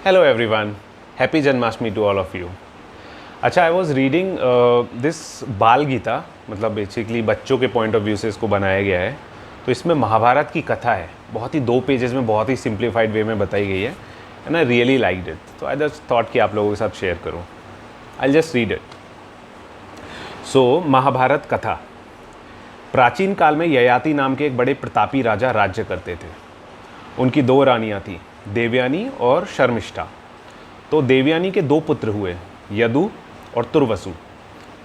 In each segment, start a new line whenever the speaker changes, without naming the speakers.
Hello everyone, happy Janmashtami to all of you. अच्छा, I was reading this बाल गीता, मतलब basically बच्चों के पॉइंट ऑफ व्यू से इसको बनाया गया है। तो इसमें महाभारत की कथा है, बहुत ही 2 पेजेस में बहुत ही सिंप्लीफाइड वे में बताई गई है and I really liked it. तो आई जस्ट थॉट कि आप लोगों के साथ शेयर करूँ। I just read it. So Mahabharat कथा। प्राचीन काल में ययाति नाम के एक बड़े प्रतापी राजा राज्य करते थे। उनकी 2 रानियाँ थीं, देवयानी और शर्मिष्ठा। तो देवयानी के 2 पुत्र हुए, यदु और तुर्वसु।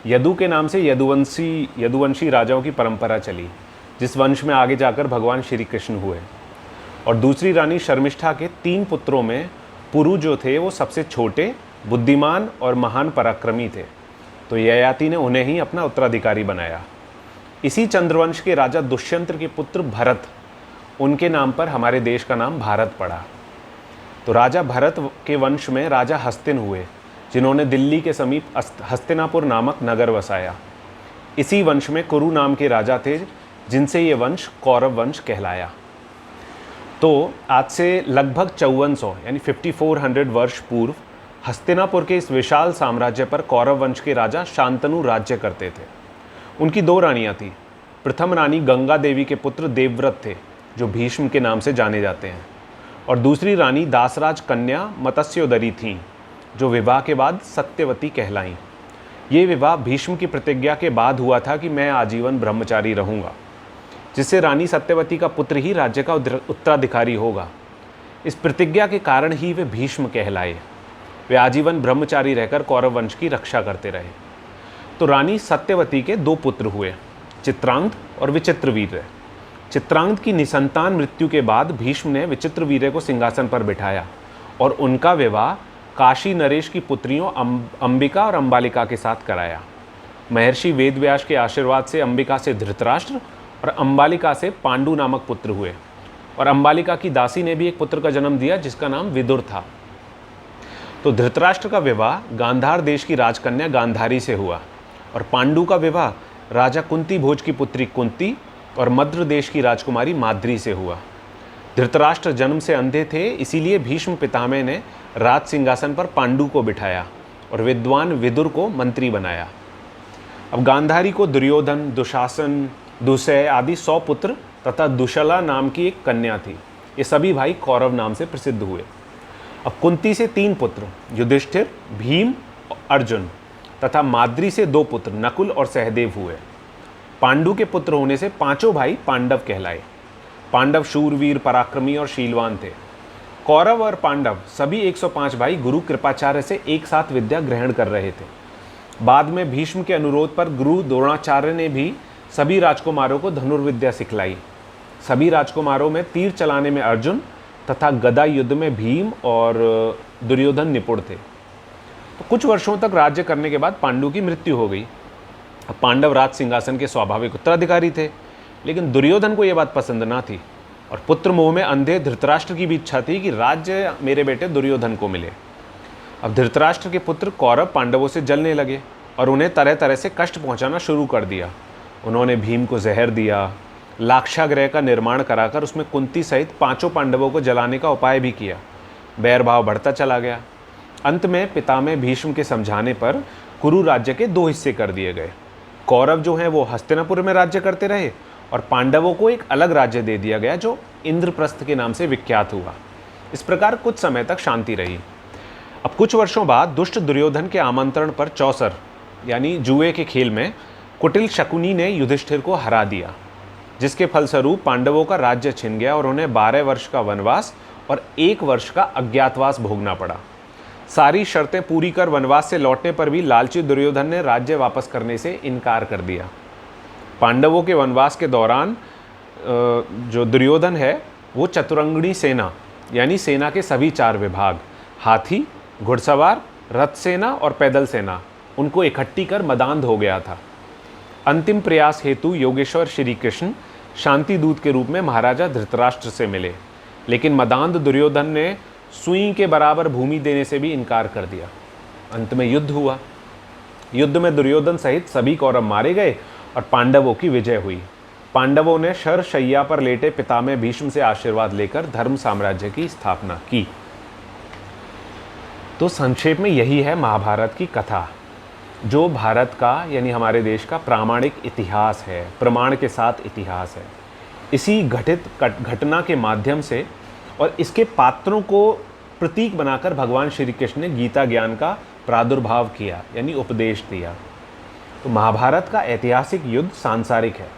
यदु के नाम से यदुवंशी राजाओं की परंपरा चली, जिस वंश में आगे जाकर भगवान श्री कृष्ण हुए। और दूसरी रानी शर्मिष्ठा के 3 पुत्रों में पुरु जो थे वो सबसे छोटे, बुद्धिमान और महान पराक्रमी थे। तो ययाति ने उन्हें ही अपना उत्तराधिकारी बनाया। इसी चंद्रवंश के राजा दुष्यंत के पुत्र भरत, उनके नाम पर हमारे देश का नाम भारत पड़ा। तो राजा भरत के वंश में राजा हस्तिन हुए, जिन्होंने दिल्ली के समीप हस्तिनापुर नामक नगर बसाया। इसी वंश में कुरु नाम के राजा थे, जिनसे ये वंश कौरव वंश कहलाया। तो आज से लगभग 5400 यानी 5400 वर्ष पूर्व हस्तिनापुर के इस विशाल साम्राज्य पर कौरव वंश के राजा शांतनु राज्य करते थे। उनकी 2 रानियाँ थीं। प्रथम रानी गंगा देवी के पुत्र देवव्रत थे, जो भीष्म के नाम से जाने जाते हैं। और दूसरी रानी दासराज कन्या मत्स्योदरी थीं, जो विवाह के बाद सत्यवती कहलाईं। ये विवाह भीष्म की प्रतिज्ञा के बाद हुआ था कि मैं आजीवन ब्रह्मचारी रहूँगा, जिससे रानी सत्यवती का पुत्र ही राज्य का उत्तराधिकारी होगा। इस प्रतिज्ञा के कारण ही वे भीष्म कहलाए। वे आजीवन ब्रह्मचारी रहकर कौरव वंश की रक्षा करते रहे। तो रानी सत्यवती के 2 पुत्र हुए, चित्रांगद और विचित्रवीर्य। चित्रांगद की निसंतान मृत्यु के बाद भीष्म ने विचित्रवीर्य को सिंहासन पर बिठाया और उनका विवाह काशी नरेश की पुत्रियों अंबिका और अंबालिका के साथ कराया। महर्षि वेदव्यास के आशीर्वाद से अंबिका से धृतराष्ट्र और अंबालिका से पांडु नामक पुत्र हुए। और अंबालिका की दासी ने भी एक पुत्र का जन्म दिया, जिसका नाम विदुर था। तो धृतराष्ट्र का विवाह गांधार देश की राजकन्या गांधारी से हुआ और पांडु का विवाह राजा कुंती भोज की पुत्री कुंती और मद्र देश की राजकुमारी माद्री से हुआ। धृतराष्ट्र जन्म से अंधे थे, इसीलिए भीष्म पितामह ने राज सिंहासन पर पांडु को बिठाया और विद्वान विदुर को मंत्री बनाया। अब गांधारी को दुर्योधन, दुशासन, दुसय आदि 100 पुत्र तथा दुशला नाम की एक कन्या थी। ये सभी भाई कौरव नाम से प्रसिद्ध हुए। अब कुंती से 3 पुत्र, युधिष्ठिर, भीम, अर्जुन तथा माद्री से 2 पुत्र, नकुल और सहदेव हुए। पांडु के पुत्र होने से 5 भाई पांडव कहलाए। पांडव शूरवीर, पराक्रमी और शीलवान थे। कौरव और पांडव सभी 105 भाई गुरु कृपाचार्य से एक साथ विद्या ग्रहण कर रहे थे। बाद में भीष्म के अनुरोध पर गुरु द्रोणाचार्य ने भी सभी राजकुमारों को धनुर्विद्या सिखलाई। सभी राजकुमारों में तीर चलाने में अर्जुन तथा गदा युद्ध में भीम और दुर्योधन निपुण थे। तो कुछ वर्षों तक राज्य करने के बाद पांडु की मृत्यु हो गई। अब पांडव राज सिंहासन के स्वाभाविक उत्तराधिकारी थे, लेकिन दुर्योधन को यह बात पसंद ना थी और पुत्र मोह में अंधे धृतराष्ट्र की भी इच्छा थी कि राज्य मेरे बेटे दुर्योधन को मिले। अब धृतराष्ट्र के पुत्र कौरव पांडवों से जलने लगे और उन्हें तरह तरह से कष्ट पहुंचाना शुरू कर दिया। उन्होंने भीम को जहर दिया, लाक्षागृह का निर्माण कराकर उसमें कुंती सहित 5 पांडवों को जलाने का उपाय भी किया। बैरभाव बढ़ता चला गया। अंत में पितामह भीष्म के समझाने पर कुरु राज्य के 2 हिस्से कर दिए गए। कौरव जो हैं वो हस्तिनापुर में राज्य करते रहे और पांडवों को एक अलग राज्य दे दिया गया, जो इंद्रप्रस्थ के नाम से विख्यात हुआ। इस प्रकार कुछ समय तक शांति रही। अब कुछ वर्षों बाद दुष्ट दुर्योधन के आमंत्रण पर चौसर यानी जुए के खेल में कुटिल शकुनी ने युधिष्ठिर को हरा दिया, जिसके फलस्वरूप पांडवों का राज्य छिन गया और उन्हें 12 वर्ष का वनवास और 1 वर्ष का अज्ञातवास भोगना पड़ा। सारी शर्तें पूरी कर वनवास से लौटने पर भी लालची दुर्योधन ने राज्य वापस करने से इनकार कर दिया। पांडवों के वनवास के दौरान जो दुर्योधन है वो चतुरंगणी सेना यानी सेना के सभी 4 विभाग, हाथी, घुड़सवार, रथ सेना और पैदल सेना, उनको इकट्ठी कर मदांध हो गया था। अंतिम प्रयास हेतु योगेश्वर श्री कृष्ण शांति दूत के रूप में महाराजा धृतराष्ट्र से मिले, लेकिन मदांध दुर्योधन ने सुई के बराबर भूमि देने से भी इनकार कर दिया। अंत में युद्ध हुआ। युद्ध में दुर्योधन सहित सभी कौरव मारे गए और पांडवों की विजय हुई। पांडवों ने शरशैया पर लेटे पितामह भीष्म से आशीर्वाद लेकर धर्म साम्राज्य की स्थापना की। तो संक्षेप में यही है महाभारत की कथा, जो भारत का यानी हमारे देश का प्रामाणिक इतिहास है, प्रमाण के साथ इतिहास है। इसी घटित घटना के माध्यम से और इसके पात्रों को प्रतीक बनाकर भगवान श्री कृष्ण ने गीता ज्ञान का प्रादुर्भाव किया, यानी उपदेश दिया। तो महाभारत का ऐतिहासिक युद्ध सांसारिक है,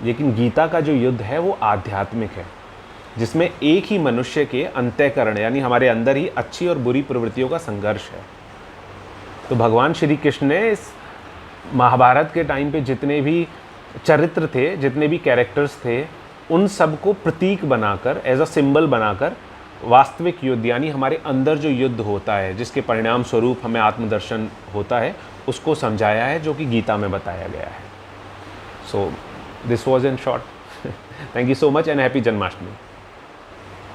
लेकिन गीता का जो युद्ध है वो आध्यात्मिक है, जिसमें एक ही मनुष्य के अंतःकरण यानी हमारे अंदर ही अच्छी और बुरी प्रवृत्तियों का संघर्ष है। तो भगवान श्री कृष्ण ने इस महाभारत के टाइम पे जितने भी चरित्र थे, जितने भी कैरेक्टर्स थे, उन सब को प्रतीक बनाकर, एज अ सिंबल बनाकर वास्तविक युद्ध यानी हमारे अंदर जो युद्ध होता है, जिसके परिणाम स्वरूप हमें आत्मदर्शन होता है, उसको समझाया है, जो कि गीता में बताया गया है। So this was in short. Thank you so much and happy Janmashtami.